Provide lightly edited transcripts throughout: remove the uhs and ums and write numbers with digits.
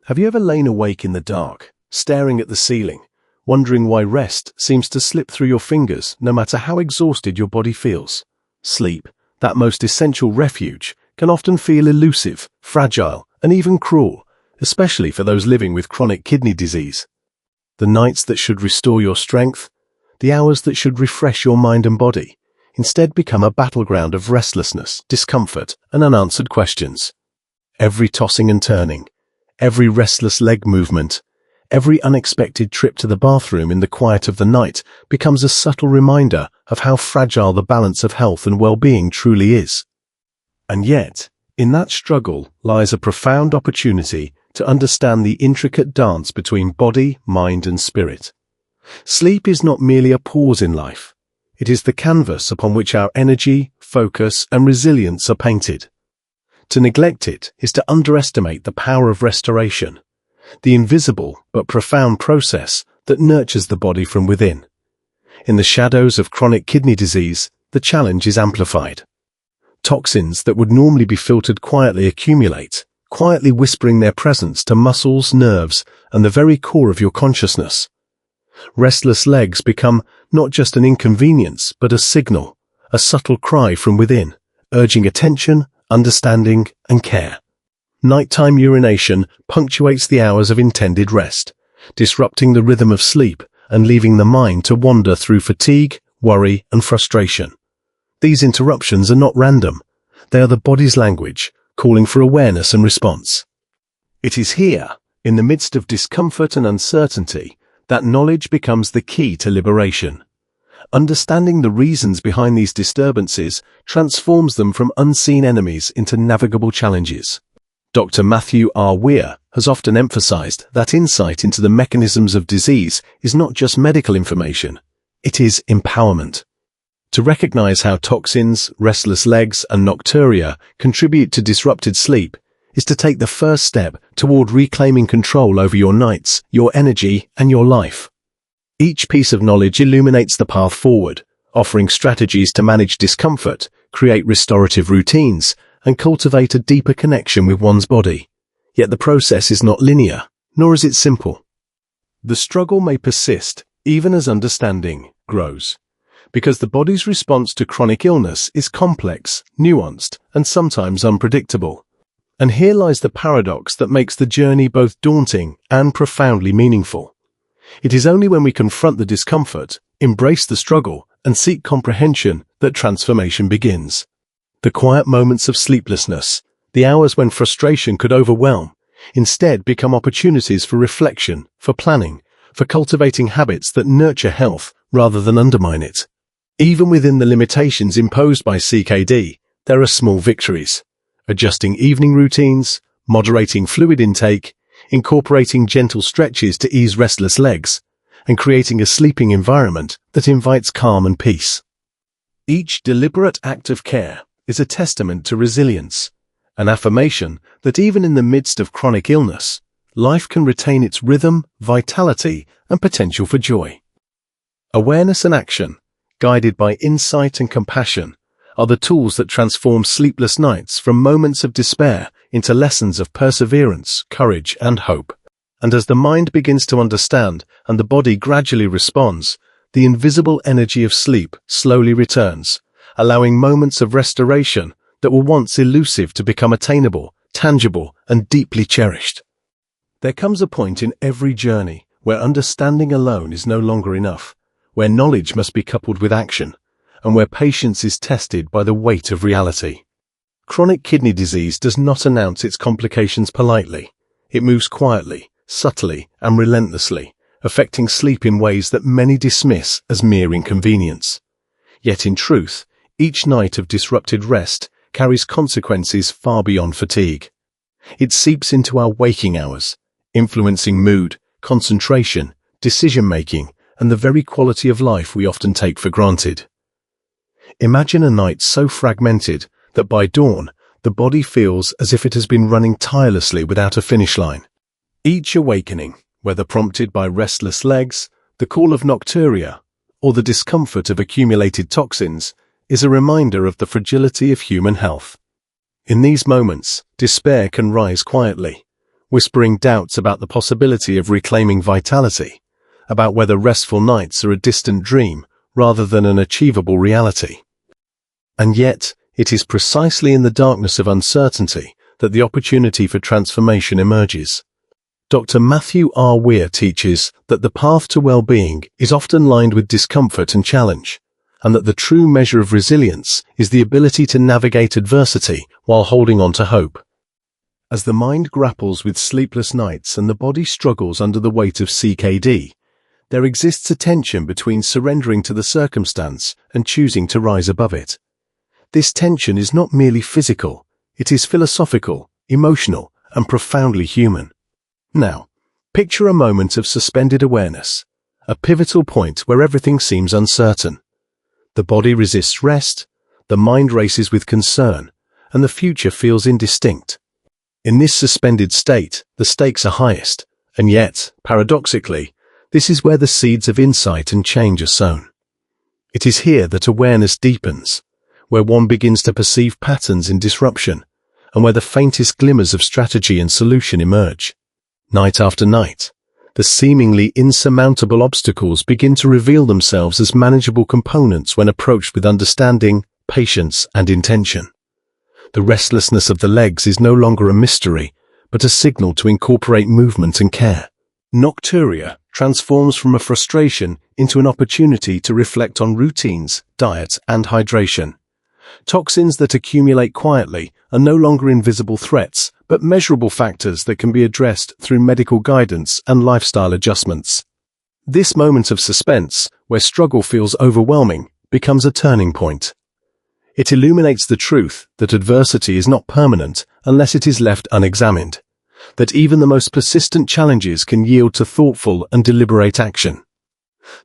Have you ever lain awake in the dark, staring at the ceiling, wondering why rest seems to slip through your fingers no matter how exhausted your body feels? Sleep, that most essential refuge, can often feel elusive, fragile, and even cruel, especially for those living with chronic kidney disease. The nights that should restore your strength, the hours that should refresh your mind and body, instead become a battleground of restlessness, discomfort, and unanswered questions. Every tossing and turning, every restless leg movement, every unexpected trip to the bathroom in the quiet of the night becomes a subtle reminder of how fragile the balance of health and well-being truly is. And yet, in that struggle lies a profound opportunity to understand the intricate dance between body, mind, and spirit. Sleep is not merely a pause in life. It is the canvas upon which our energy, focus, and resilience are painted. To neglect it is to underestimate the power of restoration, the invisible but profound process that nurtures the body from within. In the shadows of chronic kidney disease, the challenge is amplified. Toxins that would normally be filtered quietly accumulate, quietly whispering their presence to muscles, nerves, and the very core of your consciousness. Restless legs become not just an inconvenience, but a signal, a subtle cry from within, urging attention, understanding, and care. Nighttime urination punctuates the hours of intended rest, disrupting the rhythm of sleep and leaving the mind to wander through fatigue, worry, and frustration. These interruptions are not random. They are the body's language, calling for awareness and response. It is here, in the midst of discomfort and uncertainty, that knowledge becomes the key to liberation. Understanding the reasons behind these disturbances transforms them from unseen enemies into navigable challenges. Dr. Mathew R. Weir has often emphasized that insight into the mechanisms of disease is not just medical information, it is empowerment. To recognize how toxins, restless legs, and nocturia contribute to disrupted sleep is to take the first step toward reclaiming control over your nights, your energy, and your life. Each piece of knowledge illuminates the path forward, offering strategies to manage discomfort, create restorative routines, and cultivate a deeper connection with one's body. Yet the process is not linear, nor is it simple. The struggle may persist even as understanding grows, because the body's response to chronic illness is complex, nuanced, and sometimes unpredictable. And here lies the paradox that makes the journey both daunting and profoundly meaningful. It is only when we confront the discomfort, embrace the struggle, and seek comprehension that transformation begins. The quiet moments of sleeplessness, the hours when frustration could overwhelm, instead become opportunities for reflection, for planning, for cultivating habits that nurture health rather than undermine it. Even within the limitations imposed by CKD, there are small victories. Adjusting evening routines, moderating fluid intake, incorporating gentle stretches to ease restless legs, and creating a sleeping environment that invites calm and peace. Each deliberate act of care is a testament to resilience, an affirmation that even in the midst of chronic illness, life can retain its rhythm, vitality, and potential for joy. Awareness and action, guided by insight and compassion, are the tools that transform sleepless nights from moments of despair into lessons of perseverance, courage, and hope. And as the mind begins to understand and the body gradually responds, the invisible energy of sleep slowly returns, allowing moments of restoration that were once elusive to become attainable, tangible, and deeply cherished. There comes a point in every journey where understanding alone is no longer enough, where knowledge must be coupled with action, and where patience is tested by the weight of reality. Chronic kidney disease does not announce its complications politely. It moves quietly, subtly, and relentlessly, affecting sleep in ways that many dismiss as mere inconvenience. Yet in truth, each night of disrupted rest carries consequences far beyond fatigue. It seeps into our waking hours, influencing mood, concentration, decision-making, and the very quality of life we often take for granted. Imagine a night so fragmented that by dawn, the body feels as if it has been running tirelessly without a finish line. Each awakening, whether prompted by restless legs, the call of nocturia, or the discomfort of accumulated toxins, is a reminder of the fragility of human health. In these moments, despair can rise quietly, whispering doubts about the possibility of reclaiming vitality, about whether restful nights are a distant dream rather than an achievable reality. And yet, it is precisely in the darkness of uncertainty that the opportunity for transformation emerges. Dr. Mathew R. Weir teaches that the path to well-being is often lined with discomfort and challenge, and that the true measure of resilience is the ability to navigate adversity while holding on to hope. As the mind grapples with sleepless nights and the body struggles under the weight of CKD, there exists a tension between surrendering to the circumstance and choosing to rise above it. This tension is not merely physical, it is philosophical, emotional, and profoundly human. Now, picture a moment of suspended awareness, a pivotal point where everything seems uncertain. The body resists rest, the mind races with concern, and the future feels indistinct. In this suspended state, the stakes are highest, and yet, paradoxically, this is where the seeds of insight and change are sown. It is here that awareness deepens, where one begins to perceive patterns in disruption, and where the faintest glimmers of strategy and solution emerge. Night after night, the seemingly insurmountable obstacles begin to reveal themselves as manageable components when approached with understanding, patience, and intention. The restlessness of the legs is no longer a mystery, but a signal to incorporate movement and care. Nocturia transforms from a frustration into an opportunity to reflect on routines, diet, and hydration. Toxins that accumulate quietly are no longer invisible threats, but measurable factors that can be addressed through medical guidance and lifestyle adjustments. This moment of suspense, where struggle feels overwhelming, becomes a turning point. It illuminates the truth that adversity is not permanent unless it is left unexamined, that even the most persistent challenges can yield to thoughtful and deliberate action.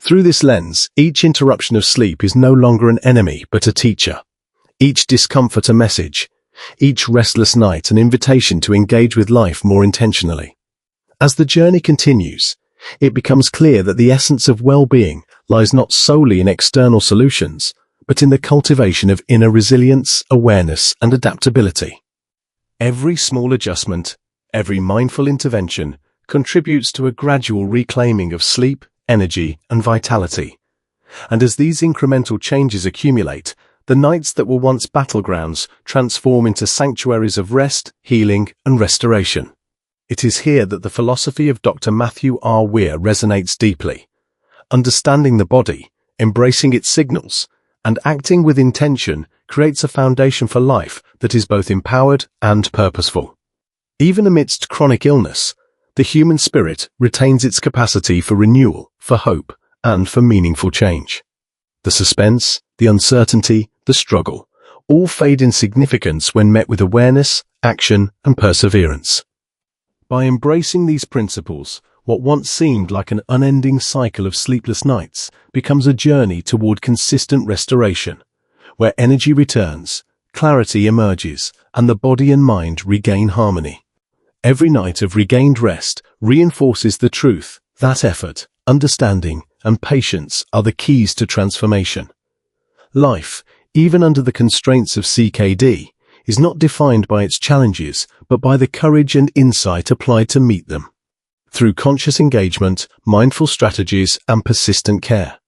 Through this lens, each interruption of sleep is no longer an enemy but a teacher. Each discomfort a message, each restless night an invitation to engage with life more intentionally. As the journey continues, it becomes clear that the essence of well-being lies not solely in external solutions, but in the cultivation of inner resilience, awareness, and adaptability. Every small adjustment, every mindful intervention contributes to a gradual reclaiming of sleep, energy, and vitality. And as these incremental changes accumulate, the nights that were once battlegrounds transform into sanctuaries of rest, healing, and restoration. It is here that the philosophy of Dr. Mathew R. Weir resonates deeply. Understanding the body, embracing its signals, and acting with intention creates a foundation for life that is both empowered and purposeful. Even amidst chronic illness, the human spirit retains its capacity for renewal, for hope, and for meaningful change. The suspense, the uncertainty, the struggle, all fade in significance when met with awareness, action, and perseverance. By embracing these principles, what once seemed like an unending cycle of sleepless nights becomes a journey toward consistent restoration, where energy returns, clarity emerges, and the body and mind regain harmony. Every night of regained rest reinforces the truth that effort, understanding, and patience are the keys to transformation. Life, even under the constraints of CKD, is not defined by its challenges, but by the courage and insight applied to meet them. Through conscious engagement, mindful strategies, and persistent care,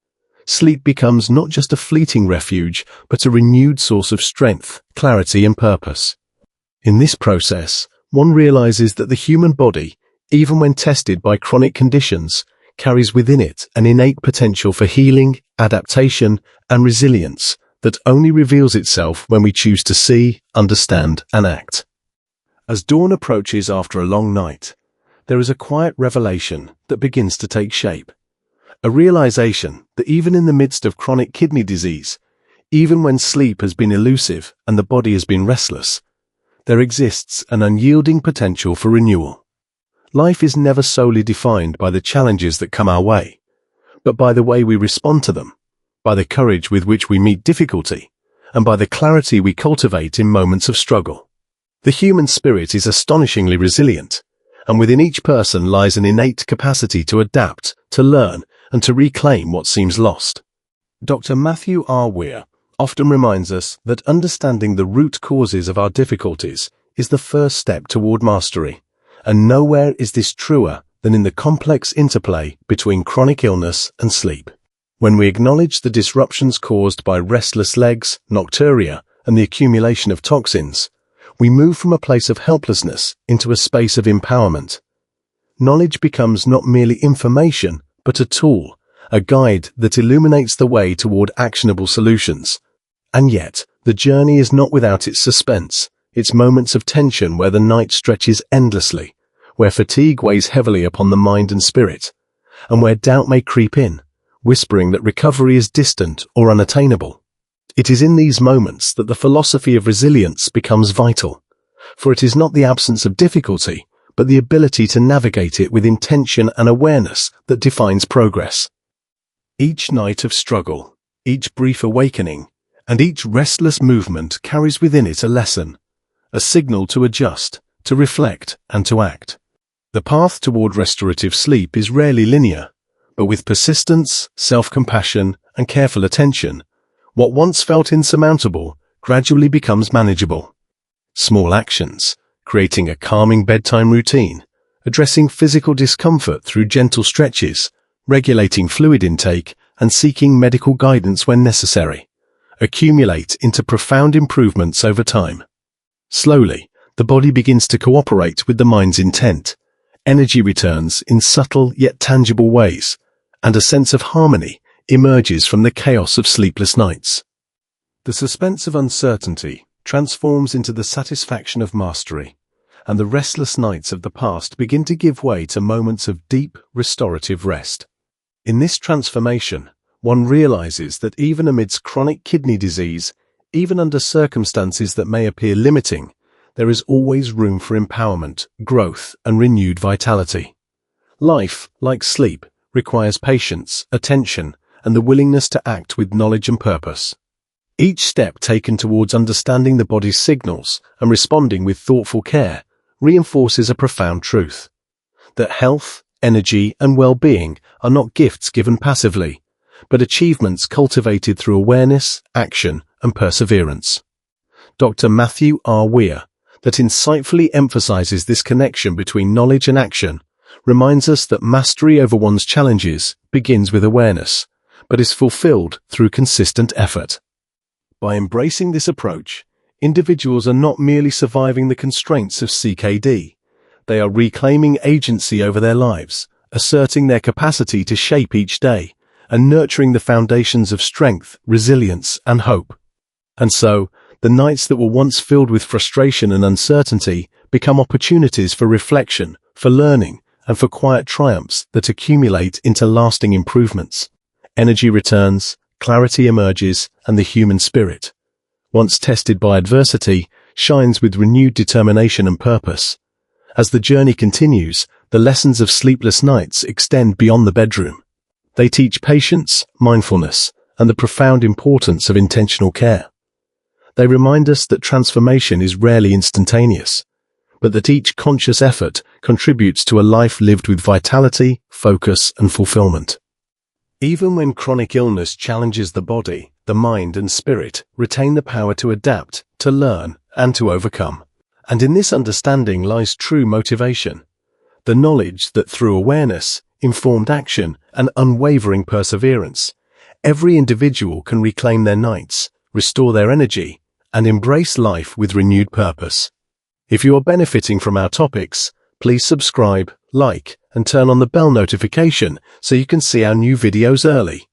sleep becomes not just a fleeting refuge, but a renewed source of strength, clarity, and purpose. In this process, one realizes that the human body, even when tested by chronic conditions, carries within it an innate potential for healing, adaptation, and resilience that only reveals itself when we choose to see, understand, and act. As dawn approaches after a long night, there is a quiet revelation that begins to take shape. A realization that even in the midst of chronic kidney disease, even when sleep has been elusive and the body has been restless, there exists an unyielding potential for renewal. Life is never solely defined by the challenges that come our way, but by the way we respond to them, by the courage with which we meet difficulty, and by the clarity we cultivate in moments of struggle. The human spirit is astonishingly resilient, and within each person lies an innate capacity to adapt, to learn, and to reclaim what seems lost. Dr. Mathew R. Weir often reminds us that understanding the root causes of our difficulties is the first step toward mastery, And nowhere is this truer than in the complex interplay between chronic illness and sleep. When we acknowledge the disruptions caused by restless legs, nocturia, and the accumulation of toxins, we move from a place of helplessness into a space of empowerment. Knowledge becomes not merely information, but a tool, a guide that illuminates the way toward actionable solutions. And yet, the journey is not without its suspense, its moments of tension where the night stretches endlessly, where fatigue weighs heavily upon the mind and spirit, and where doubt may creep in, whispering that recovery is distant or unattainable. It is in these moments that the philosophy of resilience becomes vital, for it is not the absence of difficulty, but the ability to navigate it with intention and awareness that defines progress. Each night of struggle, each brief awakening, and each restless movement carries within it a lesson, a signal to adjust, to reflect, and to act. The path toward restorative sleep is rarely linear, but with persistence, self-compassion, and careful attention, what once felt insurmountable gradually becomes manageable. Small actions, creating a calming bedtime routine, addressing physical discomfort through gentle stretches, regulating fluid intake, and seeking medical guidance when necessary, accumulate into profound improvements over time. Slowly, the body begins to cooperate with the mind's intent. Energy returns in subtle yet tangible ways, and a sense of harmony emerges from the chaos of sleepless nights. The suspense of uncertainty transforms into the satisfaction of mastery, and the restless nights of the past begin to give way to moments of deep, restorative rest. In this transformation, one realizes that even amidst chronic kidney disease, even under circumstances that may appear limiting, there is always room for empowerment, growth, and renewed vitality. Life, like sleep, requires patience, attention, and the willingness to act with knowledge and purpose. Each step taken towards understanding the body's signals and responding with thoughtful care reinforces a profound truth: that health, energy, and well-being are not gifts given passively, but achievements cultivated through awareness, action, and perseverance. Dr. Mathew R. Weir, that insightfully emphasizes this connection between knowledge and action, reminds us that mastery over one's challenges begins with awareness, but is fulfilled through consistent effort. By embracing this approach, individuals are not merely surviving the constraints of CKD, they are reclaiming agency over their lives, asserting their capacity to shape each day, and nurturing the foundations of strength, resilience, and hope. And so, the nights that were once filled with frustration and uncertainty become opportunities for reflection, for learning, and for quiet triumphs that accumulate into lasting improvements. Energy returns, clarity emerges, and the human spirit, once tested by adversity, shines with renewed determination and purpose. As the journey continues, the lessons of sleepless nights extend beyond the bedroom. They teach patience, mindfulness, and the profound importance of intentional care. They remind us that transformation is rarely instantaneous, but that each conscious effort contributes to a life lived with vitality, focus, and fulfillment. Even when chronic illness challenges the body, the mind and spirit retain the power to adapt, to learn, and to overcome. And in this understanding lies true motivation, the knowledge that through awareness, informed action, and unwavering perseverance, every individual can reclaim their nights, restore their energy, and embrace life with renewed purpose. If you are benefiting from our topics, please subscribe, like, and turn on the bell notification so you can see our new videos early.